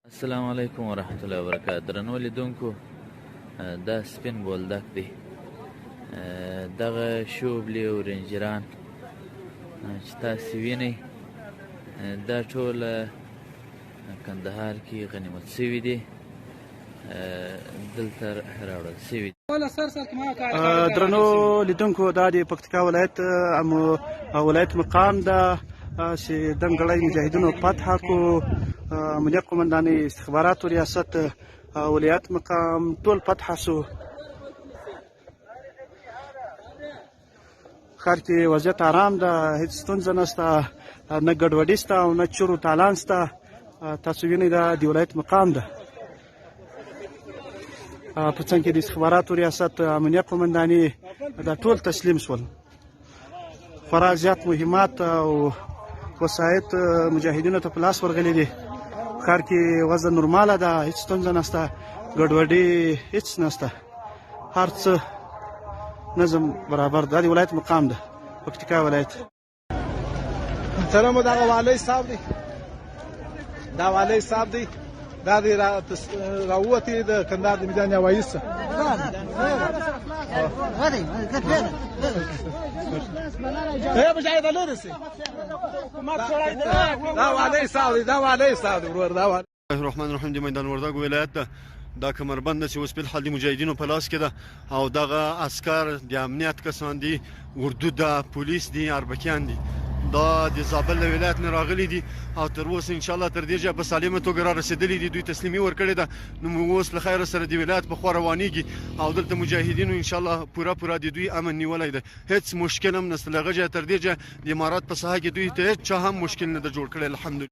السلام علیکم ورحمت الله وبرکاته. درنو لیدونکو، دا سپین بولدک دی. دغه شوبلې او رینجران چې تاسې وینئ دا ټول کندهار کې غنیمت سوي دي، دلته راوړل سوي دي. درنو لیدونکو، دا د پکتیکا ولایت مقام ده چې دنګړی مجاهدینو فتح کو. امنیه قومندانۍ، استخباراتو ریاست، ولایت مقام ټول فتح سو. ښار کې وضعیت آرام ده، هېڅ ستونزه نشته، نه ګډوډي شته او نه چور و تالان شته. تاسو وینئ دا د ولایت مقام ده. په څنګ کې د استخباراتو ریاست، امنیه قومندانۍ دا ټول تسلیم شول. خورا زیات مهمات او وسایط مجاهدینو ته په لاس ورغلي دي. ښار کې وضع نورماله ده، هېڅ ستونزه نشته، ګډوډي هېڅ نشته، هر څه نظم برابر. دا د ولایت مقام ده، پکتیکا ولایت. محترمو، دغه والی صاحب دی، دا والی صاحب دی، دا دی راووتې د کندهار د میدان هوایي څخه. دا والی صاحب دی، دا والی صاحب دی ورور. دا والی الرحمن الرحیم د میدان وردګ ولایت ده. دا کمربند چې اوس بالحال د مجاهدینو په لاس کې ده، او دغه عسکر د امنیت کسان دي، اردو ده، پولیس دي، اربکیان دي. دا د زابل له ولایت نه راغلي دي او تر اوسه ان شاء الله تر دې ځایه په سالمه توګه را رسېدلي دي. دوی تسلیمي ورکړې ده. نو موږ اوس له خیره سره د ولایت په خوا روانېږي او دلته مجاهدینو ان شاء الله پوره د دوی امن نیولی ده. هېڅ مشکل هم نشته. له هغه ځایه تر دې ځایه د امارات په ساحه کې دوی ته هېڅ چا هم مشکل نه ده جوړ کړی، الحمدلله.